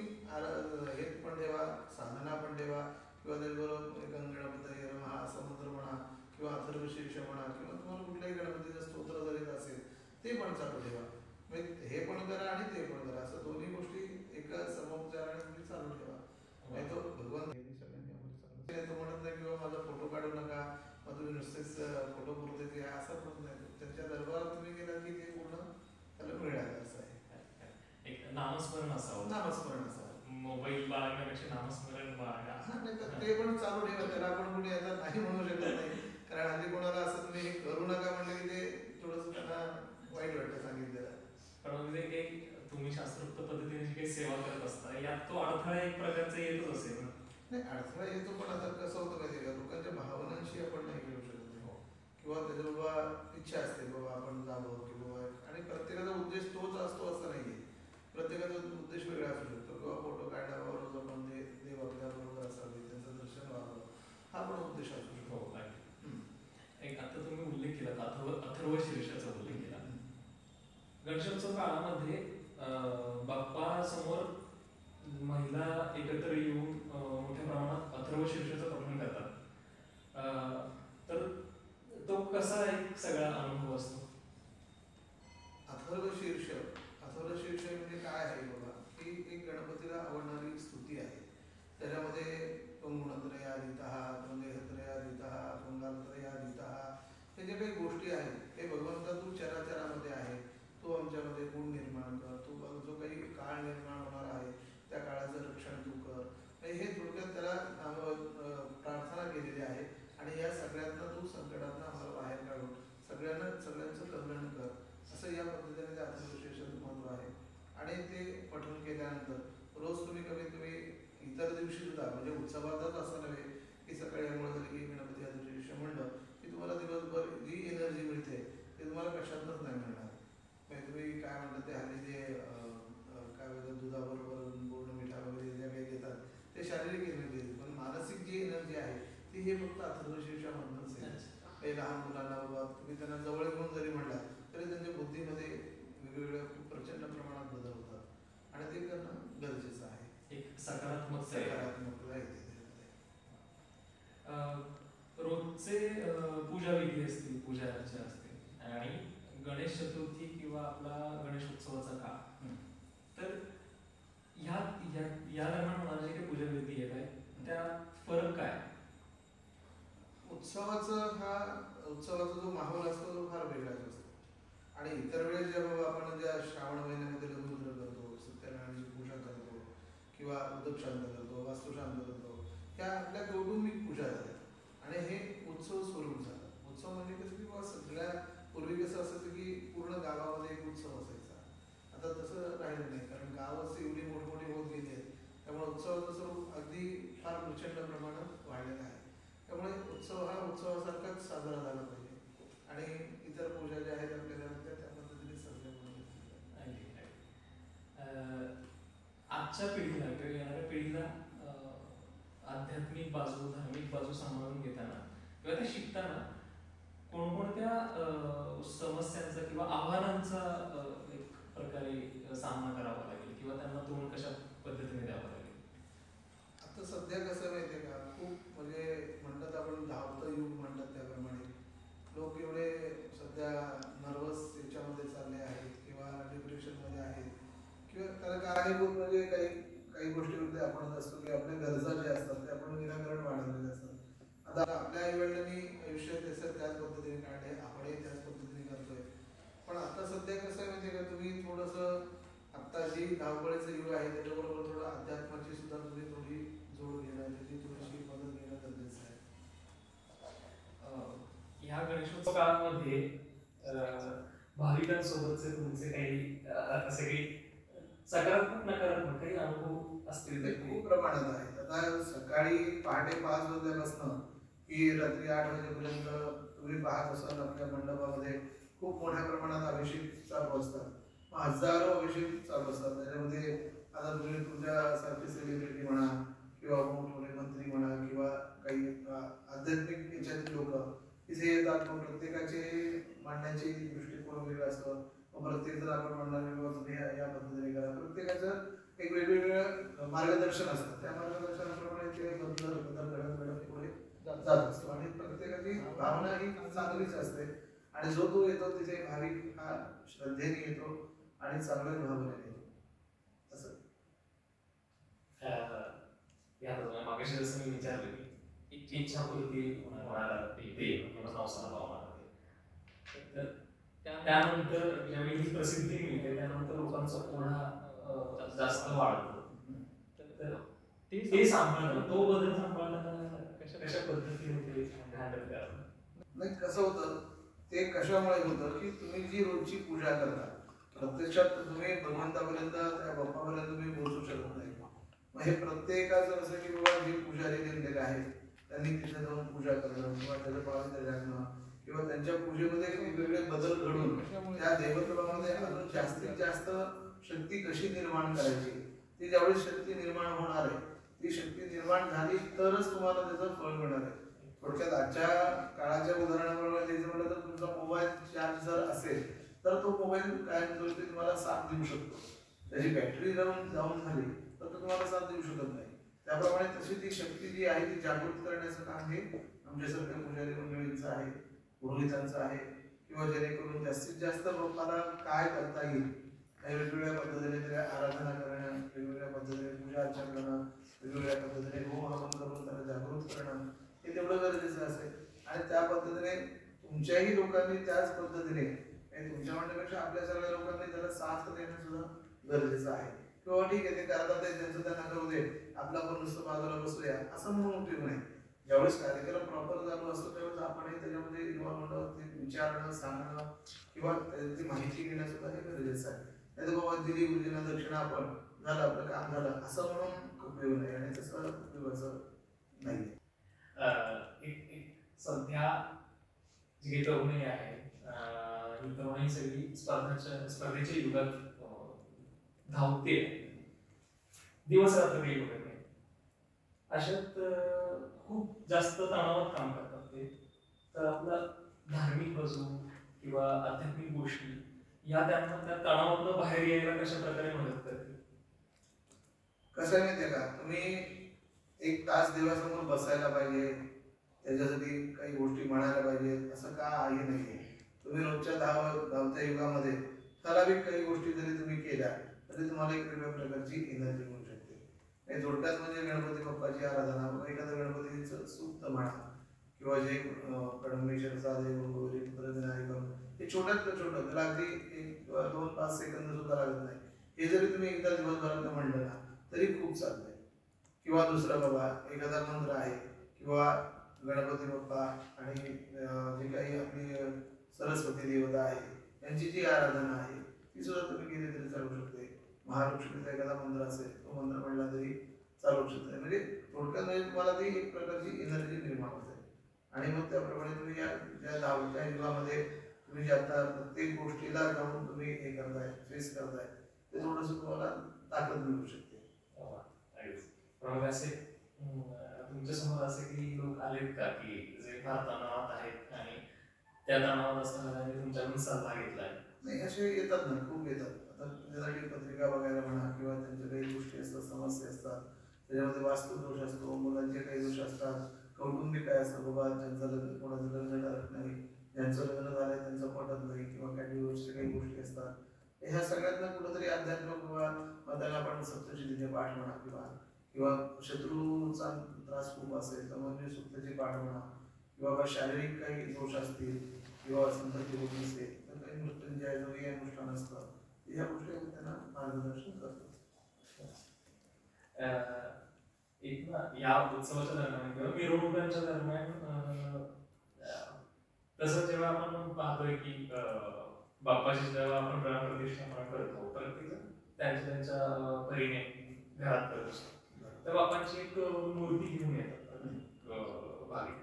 [SPEAKER 1] हे पण ठेवा, साधना पण ठेवा किंवा त्याच्याबरोबर गणपती हा असं मंत्र म्हणा किंवा अथर्वशीर्ष म्हणा किंवा तुम्हाला कुठल्याही गणपतीचं स्तोत्र जरी असेल ते पण चालू ठेवा. म्हणजे हे पण करा आणि ते पण करा, असं दोन्ही गोष्टी एका समोपचाराने तुम्ही चालू ठेवा. नाही तो भगवान सगळ्यांनी आम्हाला तो म्हणत नाही किंवा माझा फोटो काढू नका, मग तुम्ही नुसतेच फोटो पुरते असं म्हणत नाही. त्यांच्या दरबारात तुम्ही गेला की ते पूर्ण त्याला मिळालं असं आहे.
[SPEAKER 2] एक नामस्मरण असावं.
[SPEAKER 1] नामस्मरण असावं.
[SPEAKER 2] मोबाईल बाळगण्यापेक्षा नामस्मरण बाळगा.
[SPEAKER 1] ते पण चालू ठेवा, त्याला आपण कुठे याचा नाही म्हणू शकत नाही. कारण हल्ली कोणाला असं तुम्ही हे करू नका म्हणलं की ते थोडंसं त्यांना वाईट वाटतं सांगितलेलं.
[SPEAKER 2] पण म्हणजे काही तुम्ही शास्त्रोक्त पद्धतीने जी काही सेवा करत असता यात तो अडथळा एक प्रकारचा येतच असेल ना?
[SPEAKER 1] नाही, अडथळा येतो, पण आता कसं होतं माहिती का, लोकांच्या भावनांशी आपण नाही खेळू शकत नाही किंवा त्याच्या बाबा इच्छा असते बाबा आपण जावं किंवा, आणि प्रत्येकाचा उद्देश तोच असतो असं नाहीये. प्रत्येकाचा उद्देश वेगळा असू शकतो किंवा फोटो काढण्यावर आपण देव आपल्या बरोबर असावे, त्यांचं दर्शन व्हावं, हा पण उद्देश असू शकतो.
[SPEAKER 2] एक आता तुम्ही उल्लेख केला अथर्व शीर्षाचा उल्लेख केला. गणेशोत्सव काळामध्ये बाप्पा समोर महिला एकत्र येऊन मोठ्या प्रमाणात अथर्व शीर्षाचं पठण करतात.
[SPEAKER 1] त्यामध्ये त्वं गुणत्रयादितः, त्वं देहत्रयादितः, त्वं कालत्रयादितः, हे जे काही गोष्टी आहेत हे भगवंता तू चराचरामध्ये आहे. तू आमच्यामध्ये गुण निर्माण कर, तू जो काही काळ निर्माण होणार आहे त्या काळाचं रक्षण तू कर. हे थोडक्यात त्याला प्रार्थना केलेली आहे. आणि या सगळ्यांना तू संकटातनं आम्हाला बाहेर काढून सगळ्यांचं कल्याण कर, असं या पद्धतीने त्या अथर्वशीर्षाचं महत्त्व आहे. आणि ते पठण केल्यानंतर रोज तुम्ही कमीत कमी इतर दिवशी सुद्धा, म्हणजे उत्सवातच असं नव्हे की सकाळी आंघोळ झाली की गणपती अथर्वशीर्ष म्हणलं की तुम्हाला दिवसभर जी एनर्जी मिळते ते तुम्हाला कशातच नाही मिळणार. म्हणजे तुम्ही काय म्हणतात ते हल्ली जे काय म्हणतात दुधाबरोबर पूर्ण मिठा वगैरे ज्या काही घेतात ते शारीरिक एनर्जी, पण मानसिक जी एनर्जी आहे ती हे फक्त अथर्वशीर्षामधूनच आहे. काही लहान मुलांना बाबा तुम्ही त्यांना जवळ घेऊन जरी म्हणला तरी त्यांच्या बुद्धीमध्ये वेगवेगळ्या खूप प्रचंड प्रमाणात बदल होतात आणि ते करणं गरजेचं आहे.
[SPEAKER 2] एक सकारात्मकता येते
[SPEAKER 1] त्याच्यामध्ये.
[SPEAKER 2] रोजचे पूजा विधी असतील, पूजा अर्चा असते आणि गणेश चतुर्थी किंवा आपला गणेश उत्सवाचा काळ, तर या दरम्यान होणारे जे काही पूजा विधी आहेत त्या फरक काय?
[SPEAKER 1] उत्सवाचा जो माहोल असतो तो फार वेगळाच असतो. आणि इतर वेळेस जेव्हा आपण ज्या श्रावण महिन्यामध्ये लघुरुद्र करतो, सत्यनारायणाची पूजा करतो किंवा उदक शांत करतो, वास्तू शांत करतो, ह्या आपल्या कौटुंबिक पूजा झाल्या आणि हे उत्सव स्वरूप झालं. उत्सव म्हणजे कसं की बाबा सगळ्या पूर्वी कसं असायचं की पूर्ण गावामध्ये एक उत्सव असायचा. आता तसं राहिलं नाही, कारण गावच एवढी मोठमोठी होत गेली आहेत. त्यामुळे उत्सवाचं स्वरूप अगदी फार प्रचंड प्रमाणात वाढलेलं आहे. त्यामुळे उत्सव हा उत्सवासारखाच साजरा झाला पाहिजे आणि इतर पूजा ज्या आहेत आपल्या घरातल्या त्या पद्धतीने साजऱ्या करून
[SPEAKER 2] आजच्या पिढीला किंवा येणाऱ्या पिढीला आध्यात्मिक बाजू, धार्मिक बाजू सांभाळून घेताना किंवा ते शिकताना कोणकोणत्या समस्यांचा किंवा आव्हानांचा एक प्रकारे सामना करावा लागेल किंवा त्यांना तोंड कशा पद्धतीने द्यावं लागेल?
[SPEAKER 1] आता सध्या कसं माहिती आहे का, खूप म्हणजे म्हणतात आपण धावतं युग म्हणतात त्याप्रमाणे लोक एवढे सध्या नर्वस याच्यामध्ये चालले आहेत किंवा डिप्रेशनमध्ये आहेत किंवा त्याला कारणीभूत म्हणजे काही गोष्टीमध्ये आपण असतो की आपल्या गरजा ज्या असतात ते आपण निराकरण वाढवलेले असतात. आता आपल्या आईवडिलांनी आयुष्यात त्याच पद्धतीने काढले, आपणही त्याच पद्धतीने करतोय. पण आता सध्या कसं आहे माहिती आहे का, तुम्ही थोडंसं आता जी धावपळीचं युग आहे त्याच्याबरोबर थोडं अध्यात्माची सुद्धा तुम्ही थोडी जोड घेणं, त्याची थोडीशी मदत घेणं गरजेचं आहे.
[SPEAKER 2] ह्या गणेशोत्सव काळामध्ये भाविकांसोबतचे तुमचे काही असे काही सकारात्मक नकारात्मक काही अनुभव असतील?
[SPEAKER 1] ते खूप प्रमाणात आहेत. आता सकाळी पहाटे 5 वाजल्यापासून की रात्री 8 वाजेपर्यंत तुम्ही पाहत असाल आपल्या मंडपामध्ये खूप मोठ्या प्रमाणात अभिषेक चालू असतात. हजारो अभिषेक चालू असतात. त्याच्यामध्ये आता तुम्ही तुमच्यासारखे सेलिब्रिटी म्हणा किंवा मोठमोठे मंत्री म्हणा किंवा काही आध्यात्मिक याच्यातील लोक तिथे येतात. मग प्रत्येकाचे मांडण्याची दृष्टिकोन वेगळा असतं. मग प्रत्येक जर आपण म्हणणार किंवा तुम्ही या पद्धतीने करा, प्रत्येकाचं एक वेगवेगळं मार्गदर्शन असतं. त्या मार्गदर्शनाप्रमाणे ते बदल घडत पुढे जात असतो आणि प्रत्येकाची भावना ही चांगलीच असते. आणि जो तो येतो तिथे भाविक हा श्रद्धेने येतो आणि चांगल्याच भावनेने येतो. असं
[SPEAKER 2] मागाशी जसं मी विचारलं की इच्छापूर्ती होणारा ते संसार पावणार, त्यानंतर ज्यावेळी ही प्रसिद्धी मिळते त्यानंतर लोकांचा ओढा जास्त वाढतो. तर ते सांभाळणं, तो बदल सांभाळताना कशा पद्धतीने ते हँडल करावं?
[SPEAKER 1] नाही, कसं होतं ते कशामुळे होतं की तुम्ही जी रोजची पूजा करता प्रत्यक्षात तुम्ही भगवंतापर्यंत त्या बाप्पापर्यंत तुम्ही पोहोचू शकत नाही. मग हे प्रत्येकाचं असं की बाबा जे पुजारी नेमलेले आहेत त्यांनी तिथे जाऊन पूजा करणं किंवा त्याचं पावित्र्य राखणं किंवा त्यांच्या पूजेमध्ये वेगवेगळे बदल घडून त्या देवत्वामध्ये अजून जास्तीत जास्त शक्ती कशी निर्माण करायची, ती ज्यावेळी शक्ती निर्माण होणार आहे ती शक्ती निर्माण झाली तरच तुम्हाला त्याचं फळ मिळणार आहे. थोडक्यात आजच्या काळाच्या उदाहरणाप्रमाणे द्यायचं म्हटलं तर तुमचा मोबाईल चार्ज जर असेल तर तो मोबाईल कायमस्वरूपी तुम्हाला साथ देऊ शकतो. त्याची बॅटरी जाऊन झाली तर तो तुम्हाला साथ देऊ शकत नाही. त्याप्रमाणे तशी ती शक्ती जी आहे ती जागृत करण्याचं काम हे आमच्यासारख्या पुजारी मंडळींचं आहे, पुरोहितांचं आहे किंवा जेणेकरून जास्तीत जास्त लोकांना काय करता येईल वेगवेगळ्या पद्धतीने आराधना करणं, वेगवेगळ्या पद्धतीने पूजा अर्चा करणं, वेगवेगळ्या पद्धतीने होम हवन करून त्याला जागृत करणं हे तेवढं गरजेचं असेल. आणि त्या पद्धतीने तुमच्याही लोकांनी त्याच पद्धतीने तुमच्या म्हणण्यापेक्षा आपल्या सगळ्या लोकांनी त्याला साथ देणं सुद्धा गरजेचं आहे. किंवा ठीक आहे ते करतात त्यांचं त्यांना करू दे, आपला पण नुसतं बाजूला बसूया असं म्हणून उपयोग नाही. ज्यावेळेस कार्यक्रम प्रॉपर चालू असतो त्यावेळेस आपणही त्याच्यामध्ये इन्व्हॉल्व होणं, ते विचारणं, सांगणं किंवा त्याची माहिती घेणं सुद्धा हे गरजेचं आहे. नाही तर बाबा दिली गुरुजींना दक्षिणा आपण झालं आपलं काम झालं असं म्हणून उपयोग नाही आणि तसं उपयोगाचं नाही.
[SPEAKER 2] सध्या जी तरुणी आहे ही तरुणी सगळी स्पर्धेच्या युगात धावते, दिवस रात्र काही बघत नाही. अशात खूप जास्त तणावात काम करतात ते. तर आपला धार्मिक बाजू किंवा आध्यात्मिक गोष्टी या त्यांना त्या तणावातून बाहेर यायला कशा प्रकारे मदत करते?
[SPEAKER 1] कसं आहे माहितीये का, तुम्ही एक तास देवासमोर बसायला पाहिजे, त्याच्यासाठी काही गोष्टी म्हणायला पाहिजे असं का आहे नाहीये. तुम्ही रोजच्या धावत्या युगामध्ये ठराविक काही गोष्टी जरी तुम्ही केल्या तरी तुम्हाला एक वेगळ्या प्रकारची एनर्जी मिळू शकते. थोडक्यात म्हणजे गणपती बाप्पाची आराधना, एखादं गणपतीचं सूक्त म्हणा किंवा जे कडंबेश्वरचा देवगौरी पुत्रविनायकम, हे छोट्यातलं छोटं त्याला अगदी 1-2-5 सेकंद सुद्धा लागत नाही. हे जरी तुम्ही एकदा दिवसभरात म्हणलं ना तरी खूप चालतंय. किंवा दुसरं बाबा एखादा मंत्र आहे किंवा गणपती बाप्पा आणि जी काही आपली सरस्वती देवता आहे यांची जी आराधना आहे ती सुद्धा तुम्ही केली तरी चालू शकते. महालक्ष्मीचा एखादा मंत्र असेल तो मंत्र म्हणला तरी चालू शकते. म्हणजे थोडक्यात म्हणजे तुम्हाला ती एक प्रकारची एनर्जी निर्माण होते आणि मग त्याप्रमाणे तुम्ही या धावत्या युगामध्ये तुम्ही जे आता प्रत्येक गोष्टीला जाऊन तुम्ही हे करताय, फेस करताय, ते थोडंसं तुम्हाला ताकद मिळू शकते.
[SPEAKER 2] तुमच्या समोर असे काही लोक आलेत का की जे फार तणावात आहेत आणि त्या तणावात असताना त्यांनी तुमच्याकडून सल्ला घेतलाय?
[SPEAKER 1] नाही, असे येतात ना, खूप येतात. आता त्यासाठी पत्रिका बघायला म्हणा किंवा त्यांच्या काही गोष्टी असतात, समस्या असतात, त्याच्यामध्ये वास्तुदोष असतो, मुलांचे काही दोष असतात, कौटुंबिक काय असतं, बाबा ज्यांचं लग्न कोणाचं लग्न ठरत नाही, ज्यांचं लग्न झालंय त्यांचं पटत नाही किंवा काही डिवोर्सच्या काही गोष्टी असतात. ह्या सगळ्यांना कुठंतरी अध्यात्म किंवा त्याला आपण सप्तशतीचे पाठ म्हणा किंवा शत्रूचा त्रास खूप असेल तर म्हणजे सुप्तचे पाठ म्हणा किंवा शारीरिक काही दोष असतील किंवा संतती होत नसेल तर काही मृत्युंजय अनुष्ठान असतं, या गोष्टी त्यांना मार्गदर्शन करतो.
[SPEAKER 2] एक ना या उत्सवाच्या दरम्यान किंवा मिरवणुकांच्या दरम्यान तसं जेव्हा आपण पाहतोय की बाप्पाची जेव्हा आपण प्राणप्रतिष्ठा करतो, प्रत्येक त्यांच्या परीने घरात करत असतो, तर बाप्पांची एक मूर्ती घेऊन येतात भाविक.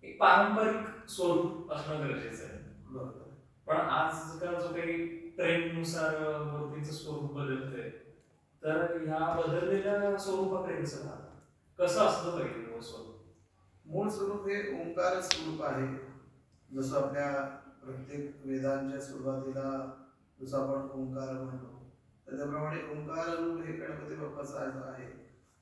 [SPEAKER 2] एक पारंपरिक स्वरूप असणं गरजेचं आहे. पण आजकाल जो काही ट्रेंडनुसार मूर्तीचं स्वरूप बदलतंय, तर ह्या बदललेल्या स्वरूपाकडे कसं असलं पाहिजे मूळ स्वरूप?
[SPEAKER 1] मूळ स्वरूप हे ओंकार स्वरूप आहे. जसं आपल्या प्रत्येक वेदांच्या सुरुवातीला जसं आपण ओंकार म्हणतो, त्याप्रमाणे ओंकार रूप हे गणपती बाप्पाचं आहे,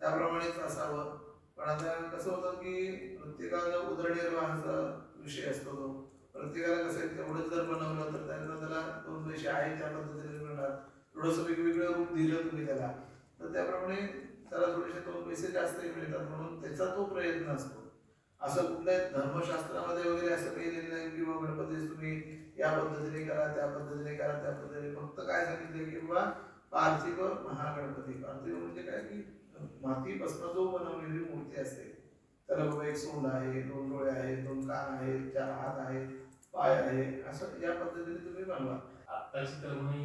[SPEAKER 1] त्याप्रमाणेच असावं. पण आता कसं होतं की प्रत्येकाला उदरनिर्वाहाचा विषय असतो, तो प्रत्येकाला कसं तेवढंच जर बनवलं तर त्याला 2 पैसे आहेत त्या पद्धतीने मिळणार. थोडंसं वेगवेगळं रूप दिलं तुम्ही त्याला तर त्याप्रमाणे त्याला थोडेसे 2 पैसे जास्तही मिळतात, म्हणून त्याचा तो प्रयत्न असतो. असं कुठल्याही धर्मशास्त्रामध्ये वगैरे असं काही लिहिलं नाही की बाबा गणपती तुम्ही या पद्धतीने करा, त्या पद्धतीने करा, त्या पद्धतीने. फक्त काय सांगितलं की बाबा पार्थिव महागणपती. पार्थिव म्हणजे काय की मातीपासून जो बनवलेली मूर्ती असते, त्याला बाबा 1 सोंड आहे, 2 डोळे आहेत, 2 कान आहेत, 4 हात आहेत, पाय आहे, असं या पद्धतीने तुम्ही बनवा.
[SPEAKER 2] आत्ताची तरुणी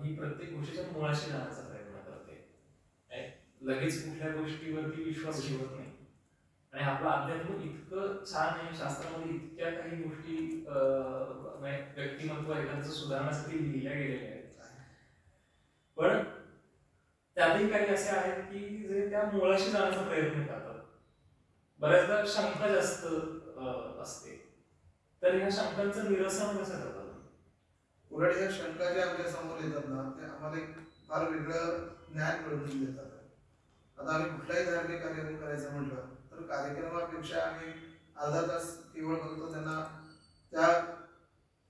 [SPEAKER 2] ही प्रत्येक गोष्टीच्या मुळाशी जाण्याचा प्रयत्न करते, लगेच कुठल्या गोष्टीवरती विश्वास ठेवत नाही. आणि आपलं अध्यात्म इतकं छान आहे, शास्त्रामध्ये इतक्या काही गोष्टी व्यक्तिमत्व एखाद्याचं सुधारण्यासाठी लिहिल्या गेलेल्या आहेत, पण त्यातही काही असे आहेत की जे त्या मुळाशी जाण्याचा प्रयत्न करतात. बऱ्याचदा शंका जास्त असते, तर ह्या शंकांचं निरसन कसं करतात?
[SPEAKER 1] उलट ह्या शंका ज्या आमच्या समोर येतात ना, ते आम्हाला एक फार वेगळं ज्ञान मिळवून देतात. आता आम्ही कुठलाही धार्मिक कार्यक्रम करायचं म्हटलं तर कार्यक्रमापेक्षा आम्ही अर्धा तास केवळ फक्त त्यांना त्या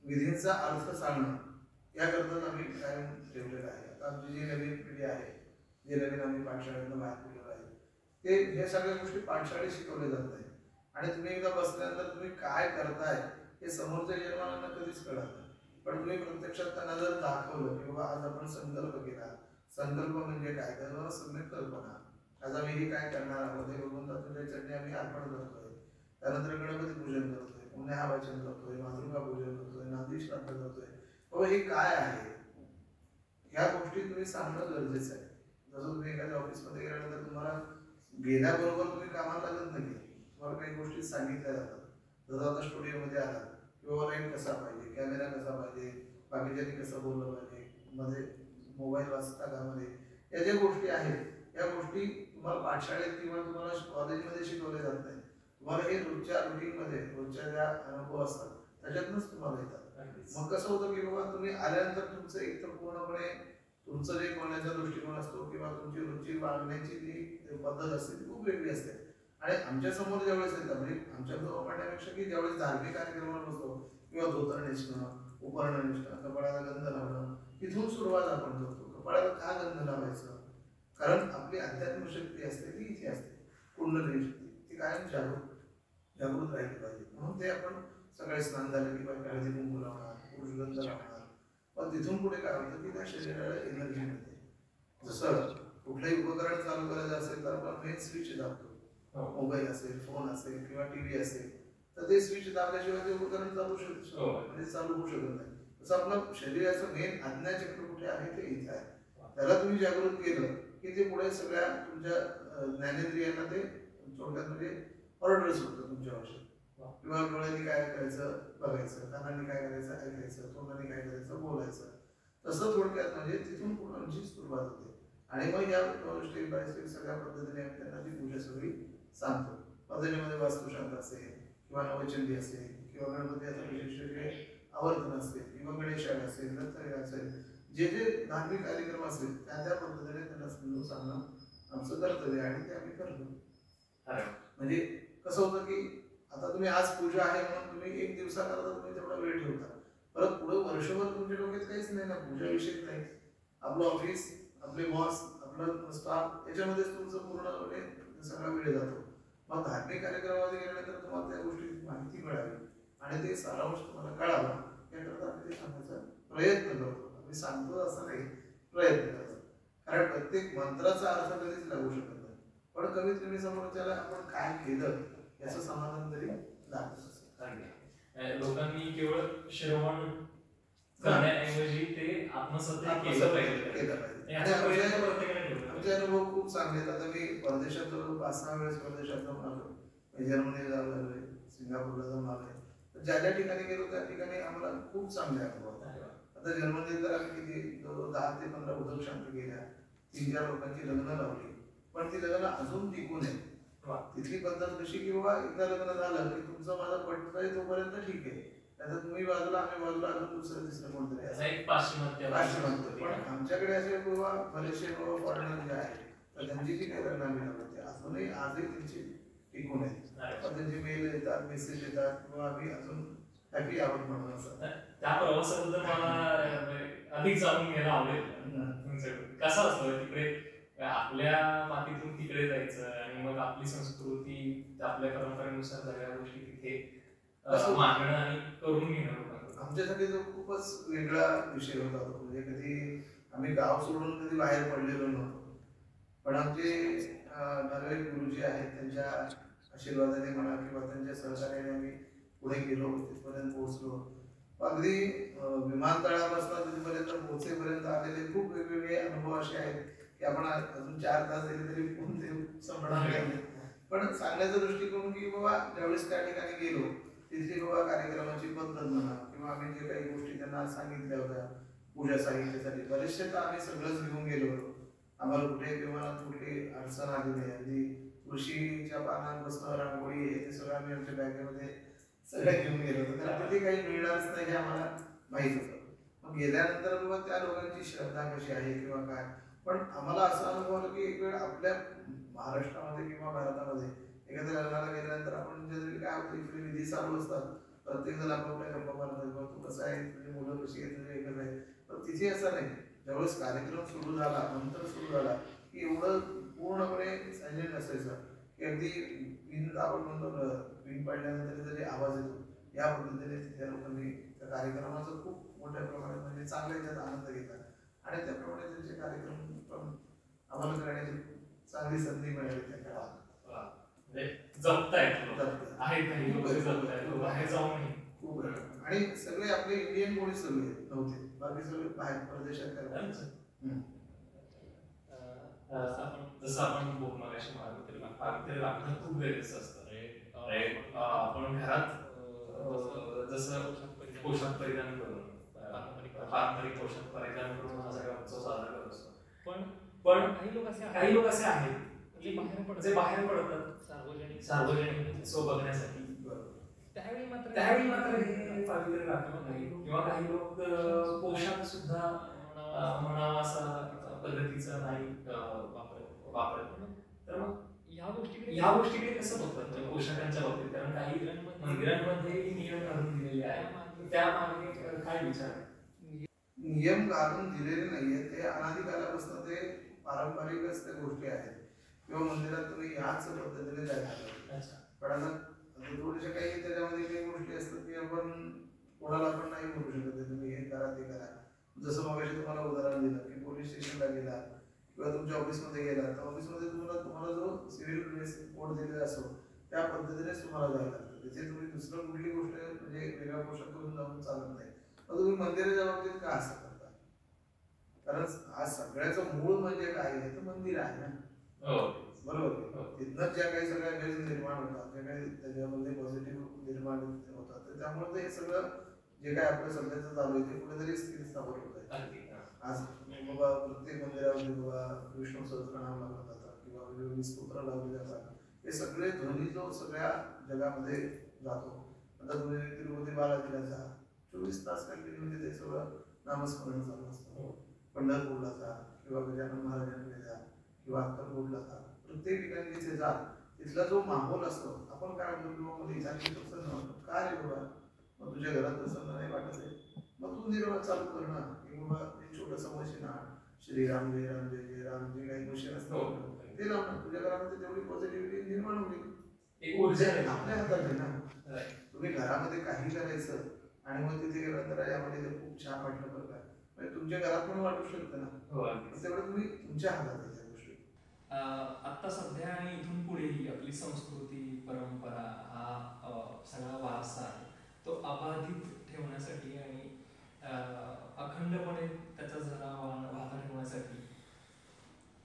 [SPEAKER 1] विधींचा अर्थ सांगणं याकरता आम्ही कायम ठेवलेला आहे. आता आमची जी नवीन पिढी आहे जे नवीन आम्ही पाठशाळेतनं बाहेर पडलेलो आहे ते हे सगळ्या गोष्टी पाठशाळेत शिकवल्या जात नाही. आणि तुम्ही एकदा बसल्यानंतर तुम्ही काय करताय हे समोरच्या जन्माला कधीच कळत नाही. पण तुम्ही प्रत्यक्षात त्यांना जर दाखवलं की बाबा आज आपण संकल्प केला, संकल्प म्हणजे काय, त्याच्यावर सम्यक कल्पना, आज आम्ही हे काय करणार आहोत हे भगवंताच्या चरणी आम्ही अर्पण करतोय, त्यानंतर गणपती पूजन करतोय, पुण्य वाचन करतोय, मातृका पूजन करतोय, नांदी श्राद्ध करतोय, बाबा हे काय आहे ह्या गोष्टी तुम्ही सांगणं गरजेचं आहे. जसं तुम्ही एखाद्या ऑफिसमध्ये गेल्यानंतर तुम्हाला गेल्याबरोबर तुम्ही कामाला लागत नाही, तुम्हाला काही गोष्टी सांगितल्या जातात. जसं आता स्टुडिओमध्ये आलात किंवा लाईट कसा पाहिजे, कॅमेरा कसा पाहिजे, बाकीच्यांनी कसं बोललं पाहिजे, मध्ये मोबाईल वाचता कामध्ये, या ज्या गोष्टी आहेत या गोष्टी तुम्हाला पाठशाळेत किंवा तुम्हाला कॉलेजमध्ये शिकवल्या जात नाही. तुम्हाला हे रोजच्या रुटीनमध्ये रोजच्या ज्या अनुभव असतात त्याच्यातूनच तुम्हाला येतात. मग कसं होतं की बाबा तुम्ही आल्यानंतर तुमचं एक तर पूर्णपणे तुमचं जे बोलण्याचा दृष्टिकोन असतो किंवा तुमची रोजची वागण्याची जी पद्धत असते ती खूप वेगळी असते. आणि आमच्या समोर ज्यावेळेस येतात म्हणजे आमच्या जवळ म्हणण्यापेक्षा की ज्यावेळेस धार्मिक कार्यक्रमावर बसतो किंवा धोतर नेसणं, उपरणं नेसणं, कपाळाला गंध लावणं, तिथून सुरुवात आपण करतो. कपाळाला का गंध लावायचं, कारण आपली अध्यात्म शक्ती असते ती इथे असते, कुंडली शक्ती ती कायम जागृत राहिली पाहिजे. म्हणून ते आपण सकाळी स्नान झालं की हळदी कुंकू लावणार, पुरुषगंध लावणार. पण तिथून पुढे काय होतं की त्या शरीराला एनर्जी मिळते. जसं कुठलंही उपकरण चालू करायचं असेल तर आपण मेन स्विच दाबतो, मोबाईल असेल, फोन असेल किंवा टीव्ही असेल तर ते स्विच दाबल्याशिवाय ते उपकरण चालू म्हणजे चालू होऊ शकत नाही. तसं आपलं शरीराचं मेन आज्ञाचक्र कुठे आहे ते इथे आहे. त्याला तुम्ही जागृत केलं की ते पुढे सगळ्या तुमच्या ज्ञानेंद्रियांना ते थोडक्यात म्हणजे ऑर्डर्स होतं तुमच्या भाषेत. किंवा डोळ्यांनी काय करायचं बघायचं, कानांनी काय करायचं ऐकायचं, तोंडाने काय करायचं बोलायचं. तसं थोडक्यात म्हणजे तिथून पुढे आमची सुरुवात होते. आणि मग या स्टेप बाय स्टेप सगळ्या पद्धतीने आम्ही त्यांना ती पूजा सगळी सांगतो. पद्धतीमध्ये वास्तुशांत असेल किंवा नवचंडी असेल किंवा गणपती असं विशिष्ट जे आवर्तन असेल किंवा गणेशाला असेल, दत्तात्रय असेल, जे जे धार्मिक कार्यक्रम असेल त्या त्या पद्धतीने त्यांना समजून सांगणं आमचं कर्तव्य आणि ते आम्ही करतो. म्हणजे कसं होतं की आता तुम्ही आज पूजा आहे म्हणून तुम्ही एक दिवसाकरता तुम्ही तेवढा वेळ ठेवता, परत पुढे वर्षभर तुमच्या डोक्यात काहीच नाही ना, पूजा विषय नाही. आपलं ऑफिस, आपले बॉस, आपलं स्टाफ याच्यामध्येच तुमचं पूर्ण सगळा वेळ जातो. मग धार्मिक कार्यक्रमामध्ये गेल्यानंतर तुम्हाला त्या गोष्टीची माहिती मिळावी आणि ते सारांश तुम्हाला कळावा याकरता आम्ही ते सांगण्याचा प्रयत्न करतो. आम्ही सांगतो असं नाही, प्रयत्न करतो. कारण प्रत्येक मंत्राचा अर्थ कधीच लागू शकत नाही, पण कमीत कमी समोरच्याला आपण काय केलं याचं समाधान तरी लागत असतं.
[SPEAKER 2] लोकांनी केवळ श्रवण करण्याऐवजी ते आत्मसात केलं पाहिजे.
[SPEAKER 1] आमचे अनुभव खूप चांगले आहेत. आता मी परदेशात 5-6 वेळेस परदेशात जाऊन आलो, जर्मनीला जाऊन आलोय, सिंगापूरला जाऊन आलोय. तर ज्या ज्या ठिकाणी गेलो त्या ठिकाणी आम्हाला खूप चांगले अनुभव आहेत. आता जर्मनीत तर आम्ही किती 10 ते 15 उदक शांती केल्या, 3-4 लोकांची लग्न लावली, पण ती लग्न अजून टिकून आहे. तिथली पद्धत कशी की बाबा एकदा लग्न झालं की तुमचं माझं पटतंय तोपर्यंत ठीक आहे, त्याचा तुम्ही बाजूला आम्ही बाजूला अजून दुसरं तिसरं कोणतरी असं पाश्चिमात्य. पण आमच्याकडे असे बाबा बरेचसे बाबा फॉरेनर जे आहेत तर त्यांची जी काही लग्न आम्ही लावते अजूनही आजही त्यांची टिकून आहे. पण त्यांचे मेल येतात, मेसेज येतात किंवा आम्ही अजून हॅपी आहोत म्हणून असं.
[SPEAKER 2] त्या प्रवासाबद्दल मला अधिक जाणून घ्यायला आवडेल. कसं असतं तिकडे आपल्या मातीतून तिकडे जायचं आणि मग आपली संस्कृती आपल्या परंपरेनुसार सगळ्या गोष्टी तिथे मांडणं आणि करून घेणं
[SPEAKER 1] आमच्यासाठी तो खूपच वेगळा विषय होता. म्हणजे कधी आम्ही गाव सोडून कधी बाहेर पडलेलो नव्हतो, पण आमचे नवे गुरुजी आहेत त्यांच्या आशीर्वादाने म्हणा किंवा त्यांच्या सहकार्याने आम्ही पुढे गेलो, तिथपर्यंत पोहोचलो. अगदी विमानतळापासून तिथपर्यंत पोहोचेपर्यंत आलेले खूप वेगवेगळे अनुभव असे आहेत की आपण अजून 4 तास गेले तरी कोणते संपणार नाही. पण सांगण्याचा दृष्टिकोन की बाबा ज्यावेळेस त्या ठिकाणी गेलो तिथली बाबा कार्यक्रमाची पद्धत म्हणा किंवा आम्ही जे काही गोष्टी त्यांना सांगितल्या होत्या पूजा साहित्यासाठी बरेचसे तर आम्ही सगळंच घेऊन गेलो होतो. आम्हाला कुठे विमानात कुठली अडचण आली नाही. अगदी तुळशीच्या पानांपासून रांगोळी हे सगळं आम्ही आमच्या बॅगेमध्ये सगळं घेऊन गेलो होतो, कारण तिथे काही मिळणारच नाही हे आम्हाला माहीत होतं. मग गेल्यानंतर बाबा त्या लोकांची श्रद्धा कशी आहे किंवा काय, पण आम्हाला असं अनुभव आलं की एक वेळ आपल्या महाराष्ट्रामध्ये किंवा भारतामध्ये एखाद्या लग्नाला गेल्यानंतर आपण जनरली काय होतं इकडे विधी चालू असतात, प्रत्येक जण आपापल्या गप्पा मारतात, तू कसं आहे, तुझी मुलं कशी आहेत, तुझे एकच आहे. पण तिथे असं नाही. ज्यावेळेस कार्यक्रम सुरू झाला, मंत्र सुरू झाला, की एवढं पूर्णपणे सायलेंट असायचं की अगदी पिन आपण म्हणतो पिन पडल्यानंतर जरी आवाज येतो या पद्धतीने त्या लोकांनी त्या कार्यक्रमाचा खूप मोठ्या प्रमाणात म्हणजे चांगल्या ह्याच्यात आनंद घेतला आणि त्याप्रमाणे त्यांचे कार्यक्रम पण अंमल करण्याची चांगली संधी मिळाली त्या काळात.
[SPEAKER 2] आहेत काही लोक जपतायत बाहेर जाऊनही
[SPEAKER 1] खूप आणि सगळे आपले इंडियन कोणी सगळे नव्हते, बाकी सगळे बाहेर परदेशात.
[SPEAKER 2] जसं आपण मगाशी पावित्र्य राखणं खूप गरजेचं असतं. आपण घरात जसं पोशाख परिधान करून पारंपरिक पोशाख परिधान करून हा सगळा उत्सव साजरा करत असतो. पण काही लोक असे आहेत जे बाहेर पडतात सार्वजनिक उत्सव बघण्यासाठी. त्यावेळी मात्र हे पावित्र्य राखत नाही किंवा काही लोक पोशाख सुद्धा म्हणावा असा पद्धतीचा नाही वापरत. तर मग ह्या गोष्टीकडे कसं बघतात पोशाखांच्या बाबतीत? कारण काही मंदिरांमध्ये नियम घालून दिलेले आहेत, त्या मागे काय विचार आहे?
[SPEAKER 1] नियम घालून दिलेले नाहीये, ते अनादिकालापासून ते पारंपरिकच त्या गोष्टी आहेत किंवा मंदिरात तुम्ही याच पद्धतीने जायला. पण आता थोडेसे काही त्याच्यामध्ये काही गोष्टी असतात की आपण कोणाला पण नाही बोलू शकत तुम्ही हे करा ते करा. जसं मगाशी तुम्हाला उदाहरण दिलं की पोलीस स्टेशनला गेला किंवा तुमच्या ऑफिसमध्ये गेला तर ऑफिसमध्ये तुम्हाला जो सिव्हिल ड्रेस कोड दिलेला असतो त्या पद्धतीनेच तुम्हाला जायला लागतं. तिथे तुम्ही दुसरं कुठली गोष्ट म्हणजे वेगळा पोशाख करून जाऊन चालत नाही. मग तुम्ही मंदिराच्या बाबतीत का असं करता? कारण आज सगळ्याचं मूळ म्हणजे काय आहे तर मंदिर आहे ना. बरोबर. तिथनंच ज्या काही सगळ्या गैर निर्माण होतात, ज्या काही त्याच्यामध्ये पॉझिटिव्ह निर्माण होतात, तर त्यामुळे ते सगळं जे काय आपलं सध्याचं चालू आहे ते कुठेतरी स्थिरस्थापन होत आहे. आज बाबा प्रत्येक मंदिरामध्ये बाबा विष्णू सहस्रनाम लावलं जातात किंवा वेगवेगळी स्तोत्र लावली जातात. हे सगळे ध्वनी जो सगळ्या जगामध्ये जातो. आता तुम्ही तिरुपती बालाजीला जा, 24 तास कंटिन्यू ते सगळं नामस्मरण चालू असतं. पंढरपूरला जा किंवा गजानन महाराजांकडे जा किंवा अक्कलकोटला जा, प्रत्येक ठिकाणी तिथे जा, तिथला जो माहोल असतो आपण काय म्हणतो काय रे बाबा मग तुझ्या घरात प्रसन्न नाही वाटत आहे मग तू निर्वाह चालू कर ना की बाबा ते छोटंसं मशीन आण, श्रीराम जय राम जय जय राम जे काही मशीन असतं ते लाव ना, तुझ्या घरामध्ये तेवढी पॉझिटिव्हिटी निर्माण होईल. एक ऊर्जा आपल्या हातात आहे ना. तुम्ही घरामध्ये काही करायचं आणि मग तिथे गेल्यानंतर यामध्ये ते खूप छान वाटलं बरं का, म्हणजे तुमच्या घरात पण वाटू शकतं ना. तेवढं तुम्ही तुमच्या हातात आहे त्या गोष्टी.
[SPEAKER 2] आता सध्या आणि इथून पुढेही आपली संस्कृती परंपरा हा सगळा वारसा आहे तो अबाधित ठेवण्यासाठी आणि अखंडपणे त्याचा झरा वाहता ठेवण्यासाठी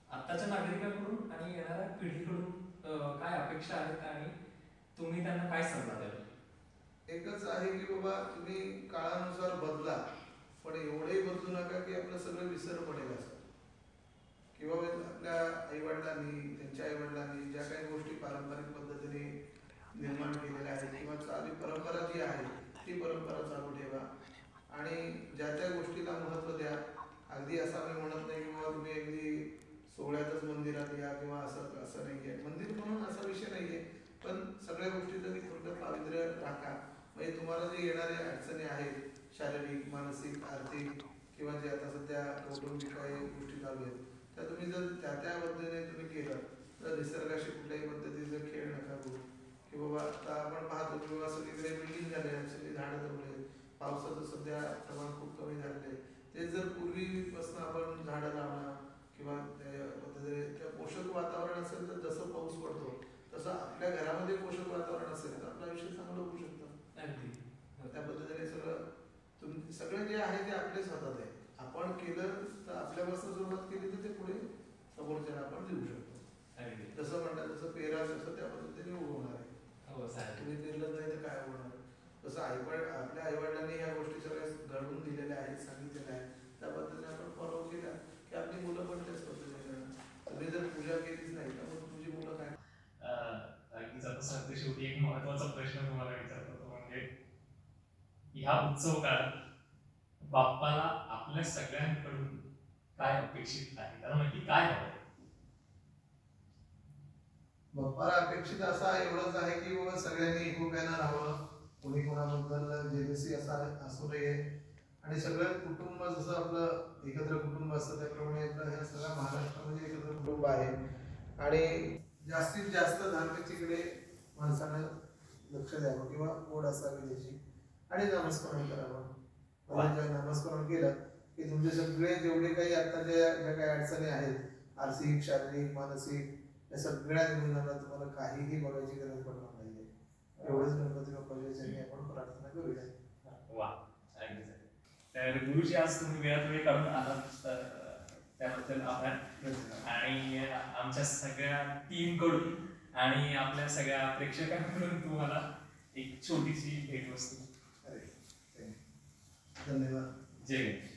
[SPEAKER 2] आत्ताच्या नागरिकांकडून आणि येणाऱ्या पिढीकडून काय अपेक्षा आहेत आणि तुम्ही त्यांना काय सल्ला द्याल?
[SPEAKER 1] एकच आहे की बाबा तुम्ही काळानुसार बदला, पण एवढंही बदलू नका की आपलं सगळं विसर पडेल असं. किंवा आपल्या आईवडिलांनी त्यांच्या आईवडिलांनी ज्या काही गोष्टी पारंपरिक पद्धतीने निर्माण केलेल्या आहेत किंवा चालू परंपरा जी आहे ती परंपरा चालू ठेवा आणि ज्या त्या गोष्टीला महत्त्व द्या. अगदी असं आम्ही म्हणत नाही की बाबा तुम्ही अगदी सोहळ्यातच मंदिरात या किंवा असं नाही आहे. मंदिर म्हणून असा विषय नाही आहे, पण सगळ्या गोष्टीचं थोडं पावित्र्य राखा. म्हणजे तुम्हाला जे येणाऱ्या अडचणी आहेत शारीरिक मानसिक आर्थिक किंवा जे आता सध्या कौटुंबिक काही गोष्टी चालू आहेत त्या तुम्ही जर त्या पद्धतीने तुम्ही केलं तर निसर्गाशी कुठल्याही पद्धतीचा खेळ नका करू. की बाबा आता आपण पाहतो की बाबा सगळीकडे बिल्डिंग झाले आहेत, सगळी झाडं जमले, पावसाचं सध्या प्रमाण खूप कमी झालेलं आहे. ते जर पूर्वीपासून आपण झाडं लावणं किंवा त्या पोषक वातावरण असेल तर जसं पाऊस पडतो तसं आपल्या घरामध्ये पोषक वातावरण असेल तर आपलं आयुष्य चांगलं होऊ शकतं. त्या पद्धतीने सगळं जे आहे ते आपल्याच हातात आहे. आपण केलं तर आपल्यापासून सुरुवात केली तर ते पुढे समोरच्याला आपण देऊ शकतो. जसं म्हणतात तसं पेरा तसं त्या पद्धतीने उगवणार आहे. तुम्ही पेरलं नाही तर काय होणार. तसं आपल्या आईवडिलांनी ह्या गोष्टी सगळ्या घडवून दिलेल्या आहेत, सांगितलेल्या आहेत, त्या पद्धतीने आपण फॉलो केल्या की आपली मुलं पण त्याच पद्धतीने. तुम्ही जर पूजा केलीच नाही तर मग तुझी मुलं काय.
[SPEAKER 2] शेवटी एक महत्वाचा प्रश्न तुम्हाला विचारतो तो म्हणजे ह्या उत्सव काळात बाप्पाला आपल्या सगळ्यांकडून काय अपेक्षित आहे, त्याला माहिती काय हवं?
[SPEAKER 1] बाप्पाला अपेक्षित असा एवढंच आहे की बाबा सगळ्यांनी एकोप्यानं राहावं, कोणी कोणाबद्दल जेलसी असू नये आणि सगळं कुटुंब जसं आपलं एकत्र कुटुंब असतं त्याप्रमाणे आपलं ह्या सगळ्या महाराष्ट्रामध्ये एकत्र कुटुंब आहे आणि जास्तीत जास्त धार्मिकतेकडे माणसानं लक्ष द्यावं किंवा ओढ असावी त्याची आणि नामस्मरण करावं. म्हणजे नामस्मरण केलं की तुमचे सगळे जेवढे काही आता ज्या काही अडचणी आहेत आर्थिक शारीरिक मानसिक या सगळ्या निघून जाणार. तुम्हाला काहीही बघायची गरज पडणार नाहीये. एवढंच गणपती बाप्पाच्या चरणी आपण प्रार्थना करूया.
[SPEAKER 2] वा, तर गुरुजी आज तुम्ही वेळात वेळ काढून आलात त्याबद्दल आभार. आणि आमच्या सगळ्या टीम कडून आणि आपल्या सगळ्या प्रेक्षकांकडून तुम्हाला एक छोटीशी भेटवस्तू.
[SPEAKER 1] धन्यवाद.
[SPEAKER 2] जय गणेश.